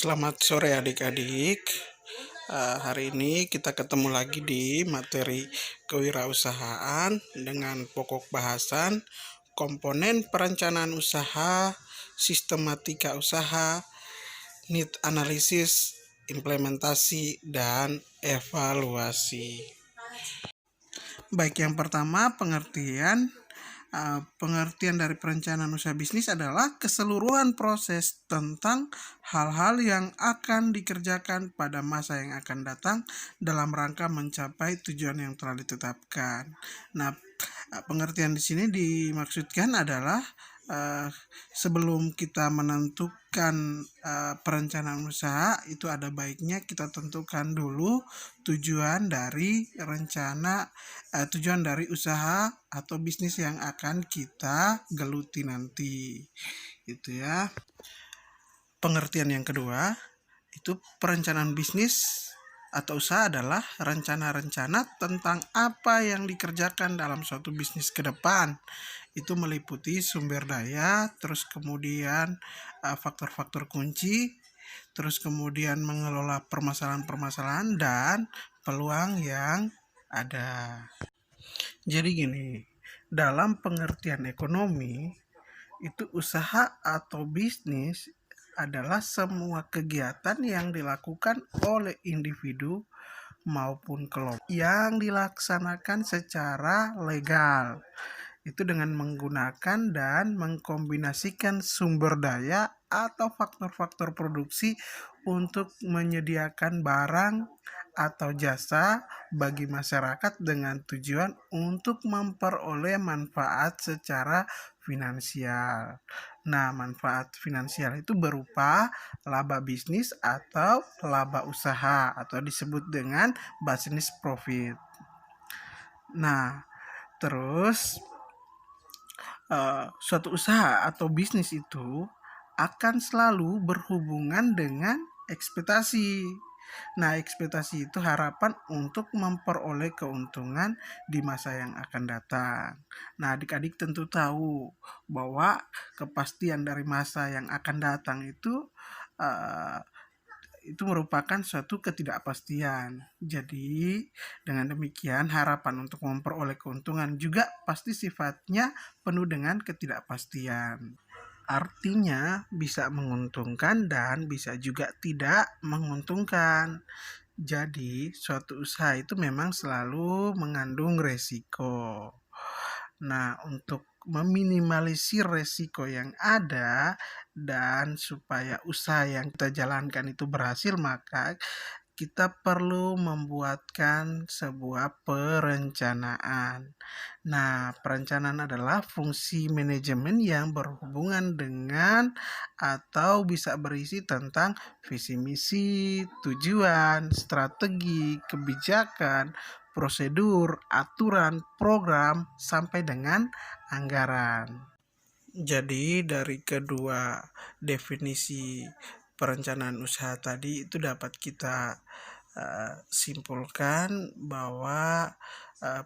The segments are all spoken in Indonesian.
Selamat sore adik-adik. Hari ini kita ketemu lagi di materi kewirausahaan dengan pokok bahasan komponen perencanaan usaha, sistematika usaha, need analisis, implementasi, dan evaluasi. Baik, yang pertama pengertian dari perencanaan usaha bisnis adalah keseluruhan proses tentang hal-hal yang akan dikerjakan pada masa yang akan datang dalam rangka mencapai tujuan yang telah ditetapkan. Nah, pengertian di sini dimaksudkan adalah sebelum kita menentukan perencanaan usaha, itu ada baiknya kita tentukan dulu tujuan dari usaha atau bisnis yang akan kita geluti nanti, itu ya. Pengertian yang kedua, itu perencanaan bisnis atau usaha adalah rencana-rencana tentang apa yang dikerjakan dalam suatu bisnis ke depan. Itu meliputi sumber daya, terus kemudian faktor-faktor kunci, terus kemudian mengelola permasalahan-permasalahan dan peluang yang ada. Jadi gini, dalam pengertian ekonomi, itu usaha atau bisnis adalah semua kegiatan yang dilakukan oleh individu maupun kelompok yang dilaksanakan secara legal. Itu dengan menggunakan dan mengkombinasikan sumber daya atau faktor-faktor produksi untuk menyediakan barang atau jasa bagi masyarakat dengan tujuan untuk memperoleh manfaat secara finansial. Nah, manfaat finansial itu berupa laba bisnis atau laba usaha atau disebut dengan business profit. Nah, terus suatu usaha atau bisnis itu akan selalu berhubungan dengan ekspektasi. Nah, ekspektasi itu harapan untuk memperoleh keuntungan di masa yang akan datang. Nah, adik-adik tentu tahu bahwa kepastian dari masa yang akan datang itu merupakan suatu ketidakpastian. Jadi, dengan demikian harapan untuk memperoleh keuntungan juga pasti sifatnya penuh dengan ketidakpastian. Artinya bisa menguntungkan dan bisa juga tidak menguntungkan. Jadi, suatu usaha itu memang selalu mengandung resiko. Nah, untuk meminimalisir resiko yang ada dan supaya usaha yang kita jalankan itu berhasil, maka kita perlu membuatkan sebuah perencanaan. Nah, perencanaan adalah fungsi manajemen yang berhubungan dengan atau bisa berisi tentang visi misi, tujuan, strategi, kebijakan, prosedur, aturan, program, sampai dengan anggaran. Jadi dari kedua definisi perencanaan usaha tadi itu dapat kita simpulkan bahwa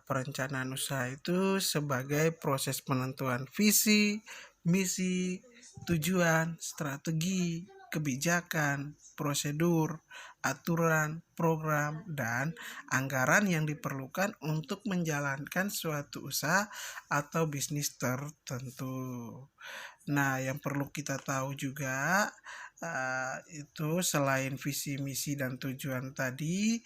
perencanaan usaha itu sebagai proses penentuan visi, misi, tujuan, strategi, kebijakan, prosedur, aturan, program, dan anggaran yang diperlukan untuk menjalankan suatu usaha atau bisnis tertentu. Nah, yang perlu kita tahu juga itu selain visi, misi, dan tujuan tadi,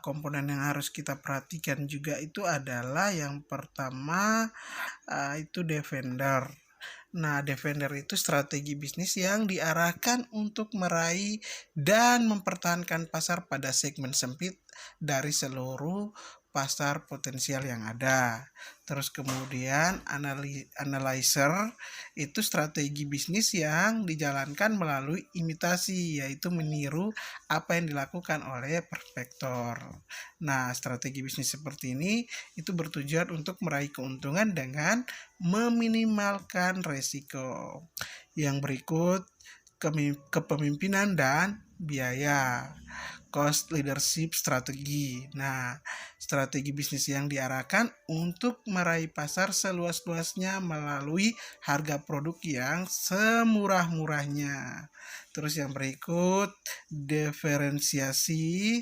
komponen yang harus kita perhatikan juga itu adalah yang pertama itu defender. Nah, defender itu strategi bisnis yang diarahkan untuk meraih dan mempertahankan pasar pada segmen sempit dari seluruh pasar potensial yang ada. Terus kemudian analyzer itu strategi bisnis yang dijalankan melalui imitasi, yaitu meniru apa yang dilakukan oleh prospektor. Nah, strategi bisnis seperti ini itu bertujuan untuk meraih keuntungan dengan meminimalkan resiko. Yang berikut kepemimpinan dan biaya, cost leadership strategi. Nah, Strategi bisnis yang diarahkan untuk meraih pasar seluas-luasnya melalui harga produk yang semurah-murahnya. Terus yang berikut, diferensiasi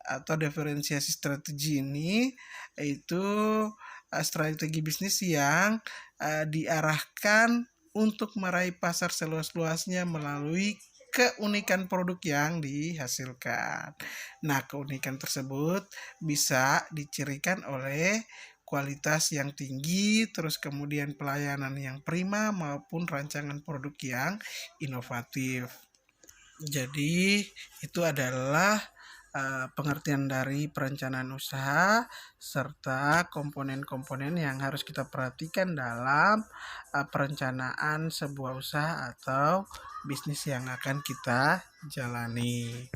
atau diferensiasi strategi ini itu strategi bisnis yang diarahkan untuk meraih pasar seluas-luasnya melalui keunikan produk yang dihasilkan. Nah, keunikan tersebut bisa dicirikan oleh kualitas yang tinggi, terus kemudian pelayanan yang prima maupun rancangan produk yang inovatif. Jadi, itu adalah pengertian dari perencanaan usaha serta komponen-komponen yang harus kita perhatikan dalam perencanaan sebuah usaha atau bisnis yang akan kita jalani.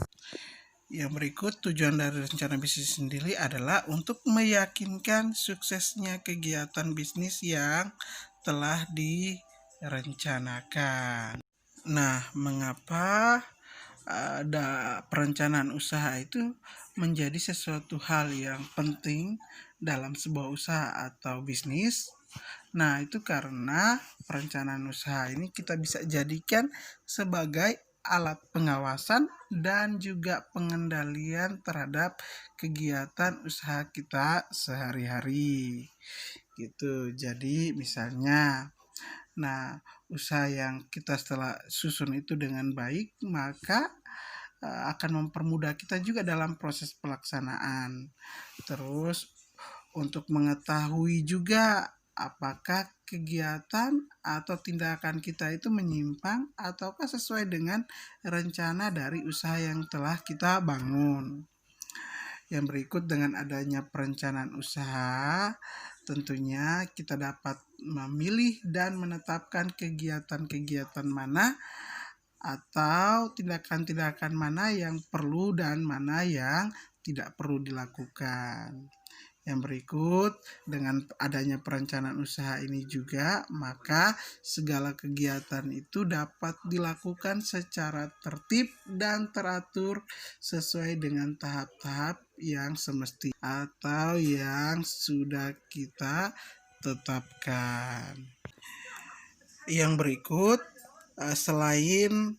Yang berikut, tujuan dari rencana bisnis sendiri adalah untuk meyakinkan suksesnya kegiatan bisnis yang telah direncanakan. Nah, mengapa ada perencanaan usaha itu menjadi sesuatu hal yang penting dalam sebuah usaha atau bisnis? Nah, itu karena perencanaan usaha ini kita bisa jadikan sebagai alat pengawasan dan juga pengendalian terhadap kegiatan usaha kita sehari-hari. Gitu. Jadi, misalnya, nah, usaha yang kita setelah susun itu dengan baik, maka akan mempermudah kita juga dalam proses pelaksanaan. Terus untuk mengetahui juga apakah kegiatan atau tindakan kita itu menyimpang ataukah sesuai dengan rencana dari usaha yang telah kita bangun. Yang berikut, dengan adanya perencanaan usaha, tentunya kita dapat memilih dan menetapkan kegiatan-kegiatan mana atau tindakan-tindakan mana yang perlu dan mana yang tidak perlu dilakukan. Yang berikut, dengan adanya perencanaan usaha ini juga, maka segala kegiatan itu dapat dilakukan secara tertib dan teratur sesuai dengan tahap-tahap yang semestinya atau yang sudah kita tetapkan. Yang berikut, selain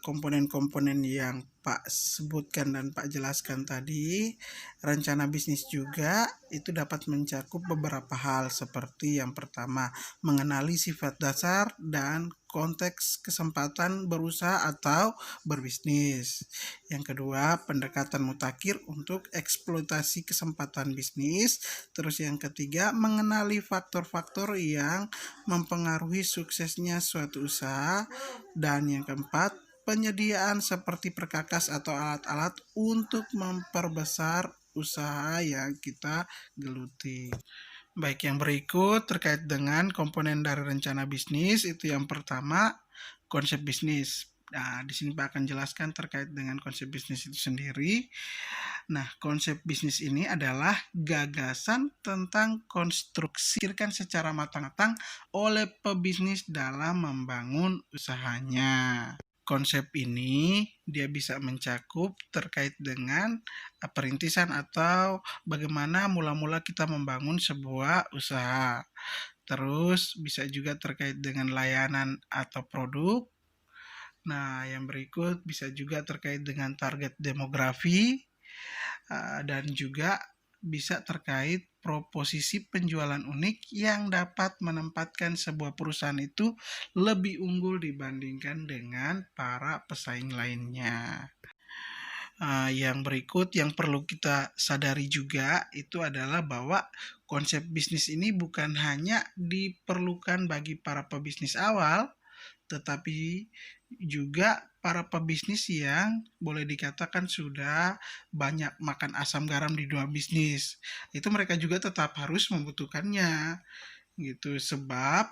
komponen-komponen yang Pak sebutkan dan Pak jelaskan tadi, rencana bisnis juga itu dapat mencakup beberapa hal seperti yang pertama, mengenali sifat dasar dan konteks kesempatan berusaha atau berbisnis. Yang kedua, pendekatan mutakhir untuk eksploitasi kesempatan bisnis. Terus yang ketiga, mengenali faktor-faktor yang mempengaruhi suksesnya suatu usaha. Dan yang keempat, penyediaan seperti perkakas atau alat-alat untuk memperbesar usaha yang kita geluti. Baik, yang berikut terkait dengan komponen dari rencana bisnis, itu yang pertama, konsep bisnis. Nah, di sini Pak akan jelaskan terkait dengan konsep bisnis itu sendiri. Nah, konsep bisnis ini adalah gagasan tentang konstruksi secara matang-matang oleh pebisnis dalam membangun usahanya. Konsep ini dia bisa mencakup terkait dengan perintisan atau bagaimana mula-mula kita membangun sebuah usaha. Terus bisa juga terkait dengan layanan atau produk. Nah, yang berikut bisa juga terkait dengan target demografi dan juga bisa terkait proposisi penjualan unik yang dapat menempatkan sebuah perusahaan itu lebih unggul dibandingkan dengan para pesaing lainnya. Yang berikut yang perlu kita sadari juga itu adalah bahwa konsep bisnis ini bukan hanya diperlukan bagi para pebisnis awal, tetapi juga para pebisnis yang boleh dikatakan sudah banyak makan asam garam di dunia bisnis. Itu mereka juga tetap harus membutuhkannya gitu. Sebab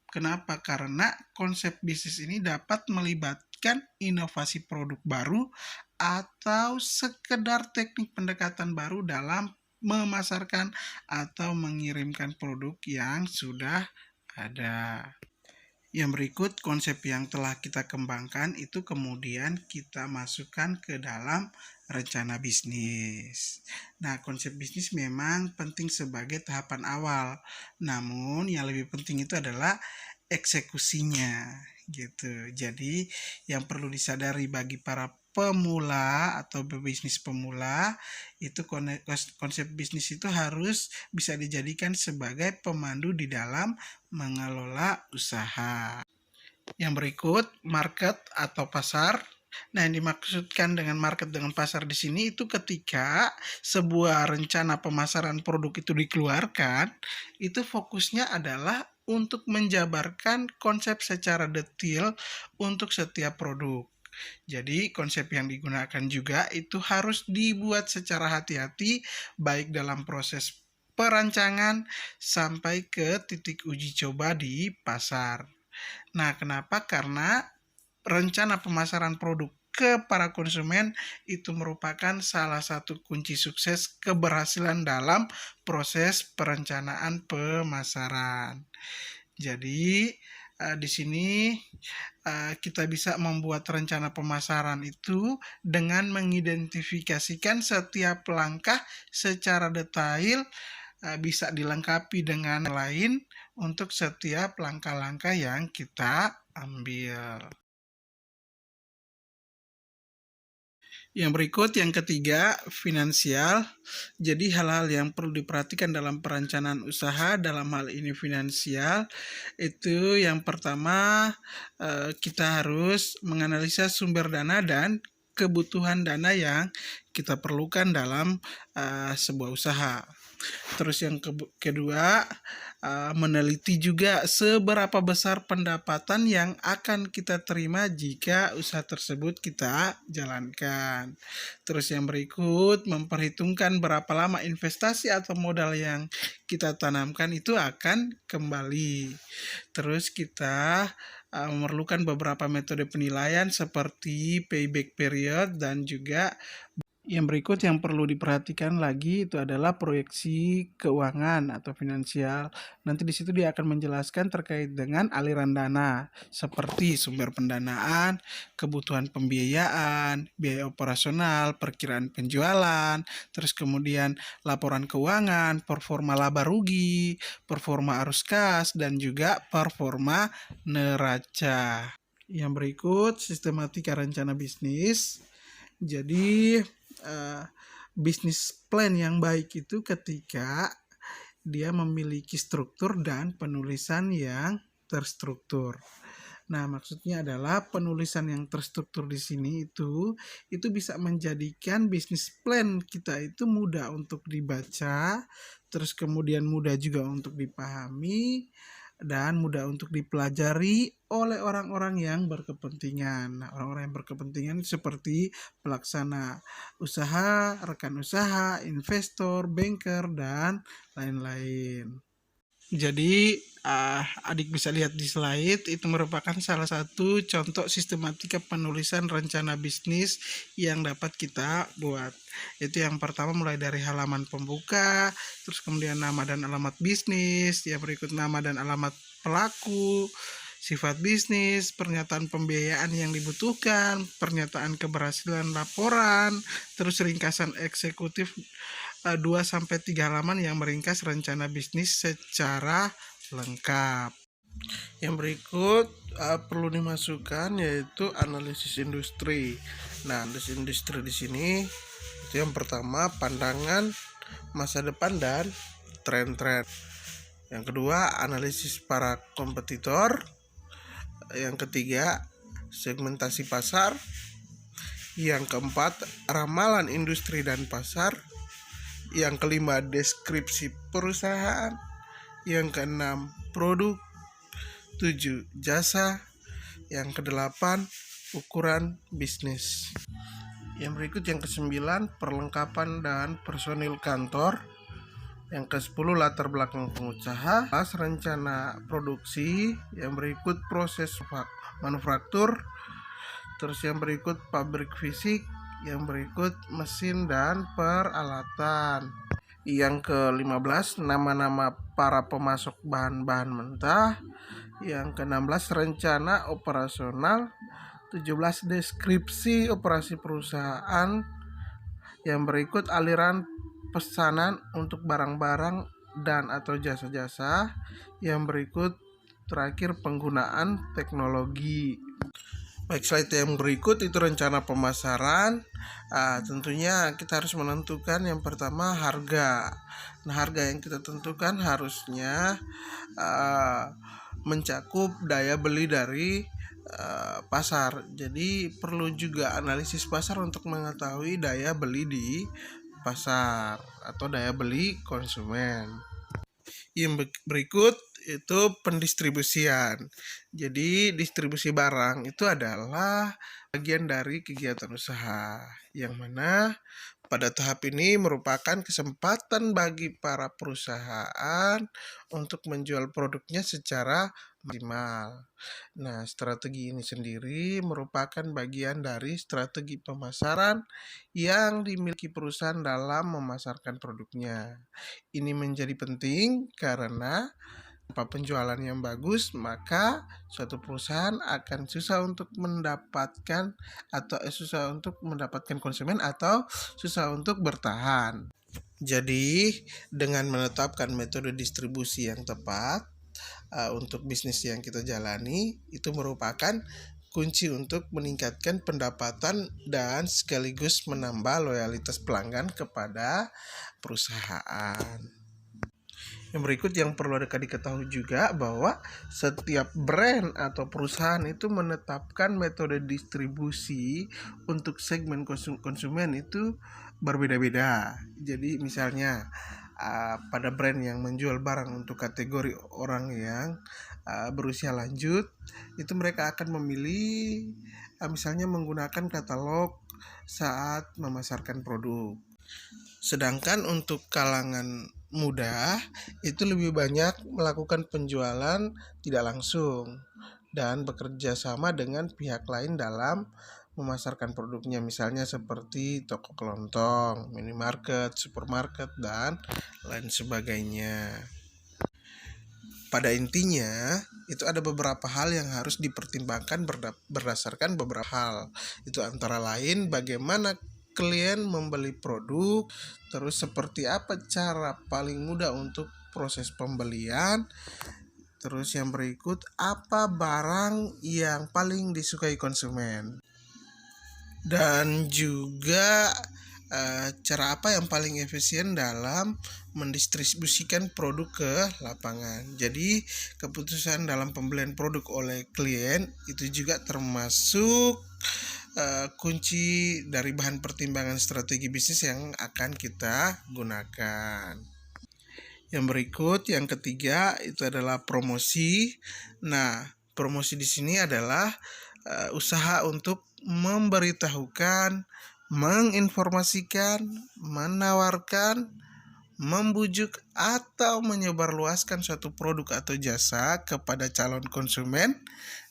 kenapa? Karena konsep bisnis ini dapat melibatkan inovasi produk baru atau sekedar teknik pendekatan baru dalam memasarkan atau mengirimkan produk yang sudah ada. Yang berikut, konsep yang telah kita kembangkan itu kemudian kita masukkan ke dalam rencana bisnis. Nah, konsep bisnis memang penting sebagai tahapan awal. Namun, yang lebih penting itu adalah eksekusinya, gitu. Jadi, yang perlu disadari bagi para pemula atau pebisnis pemula, itu konsep bisnis itu harus bisa dijadikan sebagai pemandu di dalam mengelola usaha. Yang berikut, market atau pasar. Nah, yang dimaksudkan dengan market dengan pasar di sini itu ketika sebuah rencana pemasaran produk itu dikeluarkan, itu fokusnya adalah untuk menjabarkan konsep secara detail untuk setiap produk. Jadi, konsep yang digunakan juga itu harus dibuat secara hati-hati, baik dalam proses perancangan sampai ke titik uji coba di pasar. Nah, kenapa? Karena rencana pemasaran produk ke para konsumen itu merupakan salah satu kunci sukses keberhasilan dalam proses perencanaan pemasaran. Jadi, di sini kita bisa membuat rencana pemasaran itu dengan mengidentifikasikan setiap langkah secara detail, bisa dilengkapi dengan lain untuk setiap langkah-langkah yang kita ambil. Yang berikut, yang ketiga, finansial. Jadi hal-hal yang perlu diperhatikan dalam perencanaan usaha, dalam hal ini finansial, itu yang pertama kita harus menganalisa sumber dana dan kebutuhan dana yang kita perlukan dalam sebuah usaha. Terus yang kedua, meneliti juga seberapa besar pendapatan yang akan kita terima jika usaha tersebut kita jalankan. Terus yang berikut, memperhitungkan berapa lama investasi atau modal yang kita tanamkan itu akan kembali. Terus kita memerlukan beberapa metode penilaian seperti payback period dan juga yang berikut yang perlu diperhatikan lagi itu adalah proyeksi keuangan atau finansial. Nanti di situ dia akan menjelaskan terkait dengan aliran dana seperti sumber pendanaan, kebutuhan pembiayaan, biaya operasional, perkiraan penjualan, terus kemudian laporan keuangan, performa laba rugi, performa arus kas, dan juga performa neraca. Yang berikut sistematika rencana bisnis. Jadi bisnis plan yang baik itu ketika dia memiliki struktur dan penulisan yang terstruktur. Nah, maksudnya adalah penulisan yang terstruktur di sini itu bisa menjadikan bisnis plan kita itu mudah untuk dibaca, terus kemudian mudah juga untuk dipahami, dan mudah untuk dipelajari oleh orang-orang yang berkepentingan. Nah, orang-orang yang berkepentingan seperti pelaksana usaha, rekan usaha, investor, banker, dan lain-lain. Jadi, adik bisa lihat di slide, itu merupakan salah satu contoh sistematika penulisan rencana bisnis yang dapat kita buat. Itu yang pertama mulai dari halaman pembuka, terus kemudian nama dan alamat bisnis, yang berikut nama dan alamat pelaku, sifat bisnis, pernyataan pembiayaan yang dibutuhkan, pernyataan keberhasilan laporan, terus ringkasan eksekutif 2-3 halaman yang meringkas rencana bisnis secara lengkap. Yang berikut perlu dimasukkan yaitu analisis industri. Nah, analisis industri di sini itu yang pertama pandangan masa depan dan tren-tren. Yang kedua, analisis para kompetitor. Yang ketiga, segmentasi pasar. Yang keempat, ramalan industri dan pasar. Yang kelima, deskripsi perusahaan. Yang keenam, produk. 7, jasa. Yang kedelapan, ukuran bisnis. Yang berikut yang ke-9, perlengkapan dan personil kantor. Yang ke-10, latar belakang pengusaha. Rencana produksi. Yang berikut proses manufaktur. Terus yang berikut pabrik fisik. Yang berikut mesin dan peralatan. Yang ke-15, nama-nama para pemasok bahan-bahan mentah. Yang ke-16, rencana operasional. 17, deskripsi operasi perusahaan. Yang berikut aliran pesanan untuk barang-barang dan atau jasa-jasa. Yang berikut terakhir penggunaan teknologi. Baik, slide yang berikut itu rencana pemasaran. Tentunya kita harus menentukan yang pertama harga. Nah, harga yang kita tentukan harusnya mencakup daya beli dari pasar. Jadi perlu juga analisis pasar untuk mengetahui daya beli di pasar atau daya beli konsumen. Yang berikut itu pendistribusian. Jadi distribusi barang itu adalah bagian dari kegiatan usaha yang mana pada tahap ini merupakan kesempatan bagi para perusahaan untuk menjual produknya secara maksimal. Nah, strategi ini sendiri merupakan bagian dari strategi pemasaran yang dimiliki perusahaan dalam memasarkan produknya. Ini menjadi penting karena tanpa penjualan yang bagus, maka suatu perusahaan akan susah untuk mendapatkan konsumen atau susah untuk bertahan. Jadi, dengan menetapkan metode distribusi yang tepat untuk bisnis yang kita jalani, itu merupakan kunci untuk meningkatkan pendapatan dan sekaligus menambah loyalitas pelanggan kepada perusahaan. Yang berikut yang perlu diketahui juga bahwa setiap brand atau perusahaan itu menetapkan metode distribusi untuk segmen konsumen itu berbeda-beda. Jadi misalnya pada brand yang menjual barang untuk kategori orang yang berusia lanjut, itu mereka akan memilih misalnya menggunakan katalog saat memasarkan produk. Sedangkan untuk kalangan muda itu lebih banyak melakukan penjualan tidak langsung dan bekerja sama dengan pihak lain dalam memasarkan produknya, misalnya seperti toko kelontong, minimarket, supermarket, dan lain sebagainya. Pada intinya, itu ada beberapa hal yang harus dipertimbangkan berdasarkan beberapa hal. Itu antara lain bagaimana klien membeli produk, terus seperti apa cara paling mudah untuk proses pembelian, terus yang berikut apa barang yang paling disukai konsumen, dan juga cara apa yang paling efisien dalam mendistribusikan produk ke lapangan. Jadi keputusan dalam pembelian produk oleh klien itu juga termasuk kunci dari bahan pertimbangan strategi bisnis yang akan kita gunakan. Yang berikut, yang ketiga itu adalah promosi. Nah, promosi di sini adalah usaha untuk memberitahukan, menginformasikan, menawarkan, membujuk atau menyebarluaskan suatu produk atau jasa kepada calon konsumen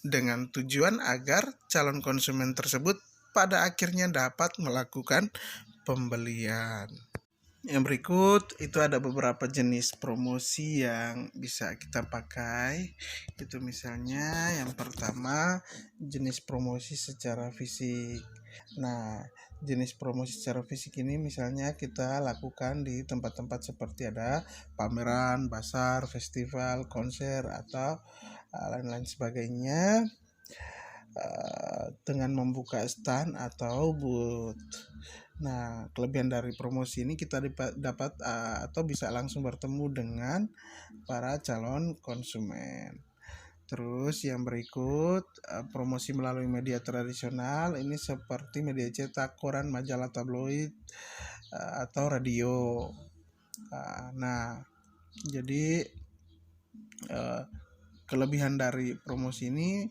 dengan tujuan agar calon konsumen tersebut pada akhirnya dapat melakukan pembelian. Yang berikut itu ada beberapa jenis promosi yang bisa kita pakai. Itu misalnya yang pertama jenis promosi secara fisik. Nah, jenis promosi secara fisik ini misalnya kita lakukan di tempat-tempat seperti ada pameran, pasar, festival, konser, atau lain-lain sebagainya dengan membuka stand atau booth. Nah, kelebihan dari promosi ini kita dapat atau bisa langsung bertemu dengan para calon konsumen. Terus yang berikut promosi melalui media tradisional, ini seperti media cetak, koran, majalah, tabloid, atau radio. Nah, jadi kelebihan dari promosi ini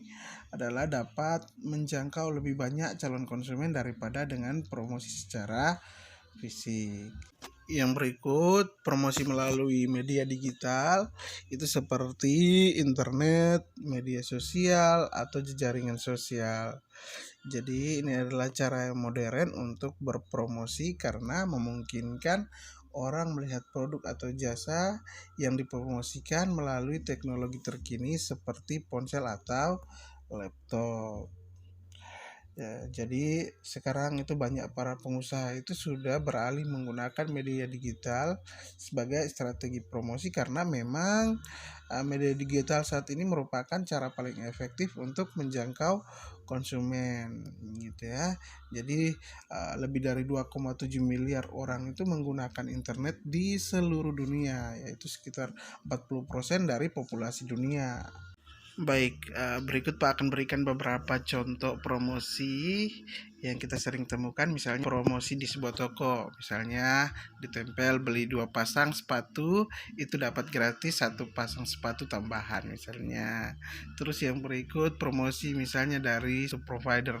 adalah dapat menjangkau lebih banyak calon konsumen daripada dengan promosi secara fisik. Yang berikut promosi melalui media digital, itu seperti internet, media sosial, atau jejaringan sosial. Jadi ini adalah cara yang modern untuk berpromosi karena memungkinkan orang melihat produk atau jasa yang dipromosikan melalui teknologi terkini seperti ponsel atau laptop. Ya, jadi sekarang itu banyak para pengusaha itu sudah beralih menggunakan media digital sebagai strategi promosi karena memang media digital saat ini merupakan cara paling efektif untuk menjangkau konsumen gitu ya. Jadi lebih dari 2,7 miliar orang itu menggunakan internet di seluruh dunia, yaitu sekitar 40% dari populasi dunia. Baik, berikut Pak akan berikan beberapa contoh promosi yang kita sering temukan, misalnya promosi di sebuah toko, misalnya ditempel beli 2 pasang sepatu, itu dapat gratis 1 pasang sepatu tambahan misalnya. Terus yang berikut promosi misalnya dari provider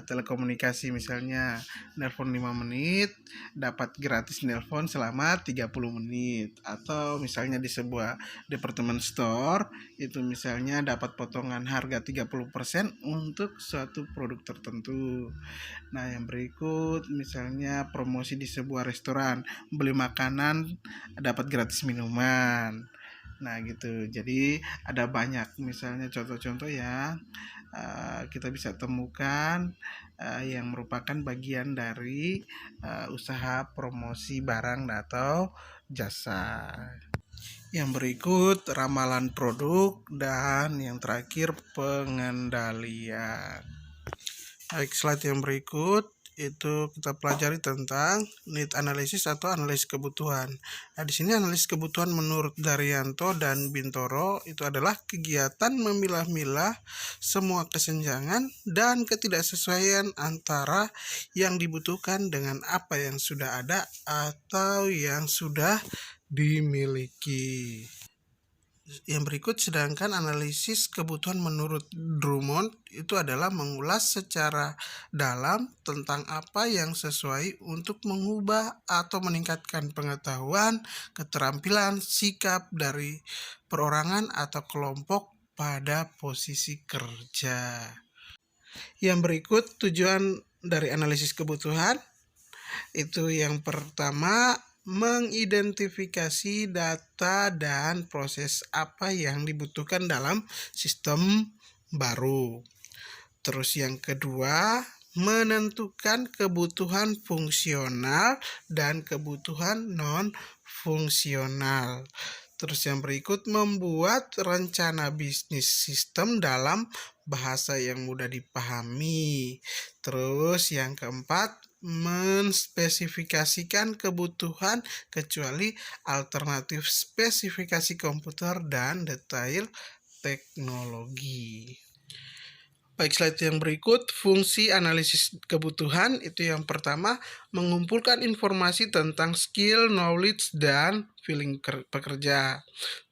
telekomunikasi, misalnya nelpon 5 menit, dapat gratis nelpon selama 30 menit. Atau misalnya di sebuah department store, itu misalnya dapat potongan harga 30% untuk suatu produk tertentu. Nah, yang berikut misalnya promosi di sebuah restoran, beli makanan dapat gratis minuman. Nah, gitu. Jadi ada banyak misalnya contoh-contoh yang kita bisa temukan yang merupakan bagian dari usaha promosi barang atau jasa. Yang berikut ramalan produk dan yang terakhir pengendalian. Baik, slide yang berikut itu kita pelajari tentang need analysis atau analisis kebutuhan. Nah, di sini analisis kebutuhan menurut Daryanto dan Bintoro itu adalah kegiatan memilah-milah semua kesenjangan dan ketidaksesuaian antara yang dibutuhkan dengan apa yang sudah ada atau yang sudah dimiliki. Yang berikut sedangkan analisis kebutuhan menurut Drummond itu adalah mengulas secara dalam tentang apa yang sesuai untuk mengubah atau meningkatkan pengetahuan, keterampilan, sikap dari perorangan atau kelompok pada posisi kerja. Yang berikut tujuan dari analisis kebutuhan itu yang pertama, mengidentifikasi data dan proses apa yang dibutuhkan dalam sistem baru. Terus yang kedua, menentukan kebutuhan fungsional dan kebutuhan non-fungsional. Terus yang berikut, membuat rencana bisnis sistem dalam bahasa yang mudah dipahami. Terus yang keempat, menspesifikasikan kebutuhan kecuali alternatif spesifikasi komputer dan detail teknologi. Baik, slide yang berikut, fungsi analisis kebutuhan itu yang pertama, mengumpulkan informasi tentang skill, knowledge, dan feeling pekerja.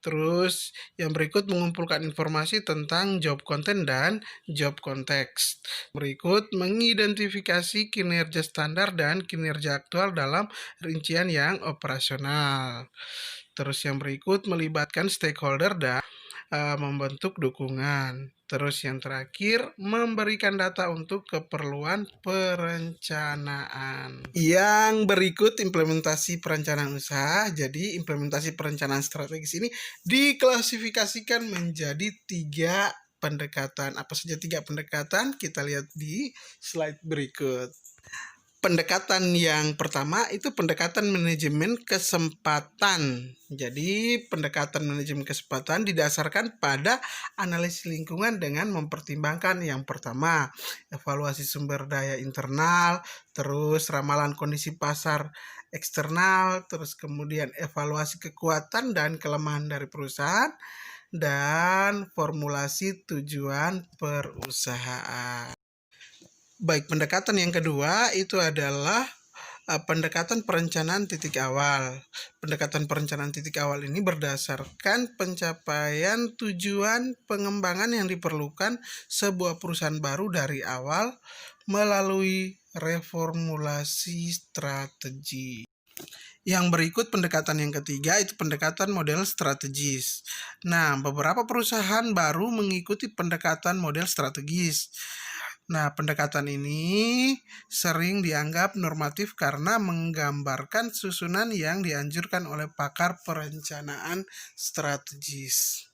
Terus yang berikut, mengumpulkan informasi tentang job content dan job context. Berikut, mengidentifikasi kinerja standar dan kinerja aktual dalam rincian yang operasional. Terus yang berikut, melibatkan stakeholder dan membentuk dukungan. Terus yang terakhir, memberikan data untuk keperluan perencanaan. Yang berikut implementasi perencanaan usaha. Jadi implementasi perencanaan strategis ini diklasifikasikan menjadi 3 pendekatan. Apa saja 3 pendekatan? Kita lihat di slide berikut. Pendekatan yang pertama itu pendekatan manajemen kesempatan. Jadi pendekatan manajemen kesempatan didasarkan pada analisis lingkungan dengan mempertimbangkan yang pertama, evaluasi sumber daya internal, terus ramalan kondisi pasar eksternal, terus kemudian evaluasi kekuatan dan kelemahan dari perusahaan, dan formulasi tujuan perusahaan. Baik, pendekatan yang kedua itu adalah pendekatan perencanaan titik awal. Pendekatan perencanaan titik awal ini berdasarkan pencapaian tujuan pengembangan yang diperlukan sebuah perusahaan baru dari awal melalui reformulasi strategi. Yang berikut pendekatan yang ketiga itu pendekatan model strategis. Nah, beberapa perusahaan baru mengikuti pendekatan model strategis. Nah, pendekatan ini sering dianggap normatif karena menggambarkan susunan yang dianjurkan oleh pakar perencanaan strategis.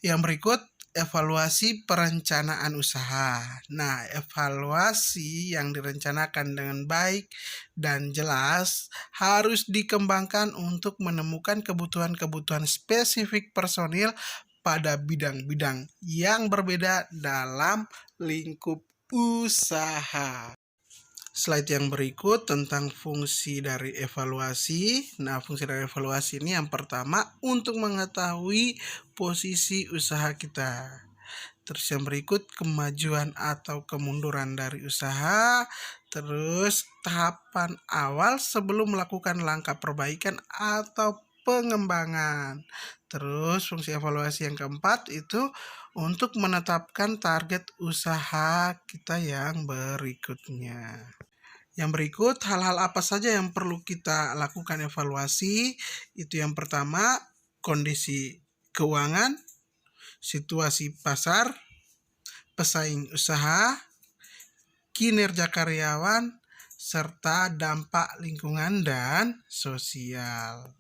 Yang berikut evaluasi perencanaan usaha. Nah, evaluasi yang direncanakan dengan baik dan jelas harus dikembangkan untuk menemukan kebutuhan-kebutuhan spesifik personil pada bidang-bidang yang berbeda dalam lingkup usaha. Slide yang berikut tentang fungsi dari evaluasi. Nah, fungsi dari evaluasi ini yang pertama untuk mengetahui posisi usaha kita. Terus yang berikut kemajuan atau kemunduran dari usaha. Terus tahapan awal sebelum melakukan langkah perbaikan atau pengembangan. Terus fungsi evaluasi yang keempat itu untuk menetapkan target usaha kita yang berikutnya. Yang berikut, hal-hal apa saja yang perlu kita lakukan evaluasi? Itu yang pertama, kondisi keuangan, situasi pasar, pesaing usaha, kinerja karyawan, serta dampak lingkungan dan sosial.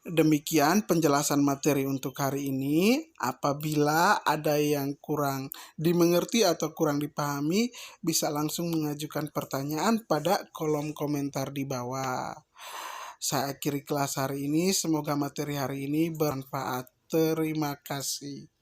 Demikian penjelasan materi untuk hari ini. Apabila ada yang kurang dimengerti atau kurang dipahami, bisa langsung mengajukan pertanyaan pada kolom komentar di bawah. Saya akhiri kelas hari ini. Semoga materi hari ini bermanfaat. Terima kasih.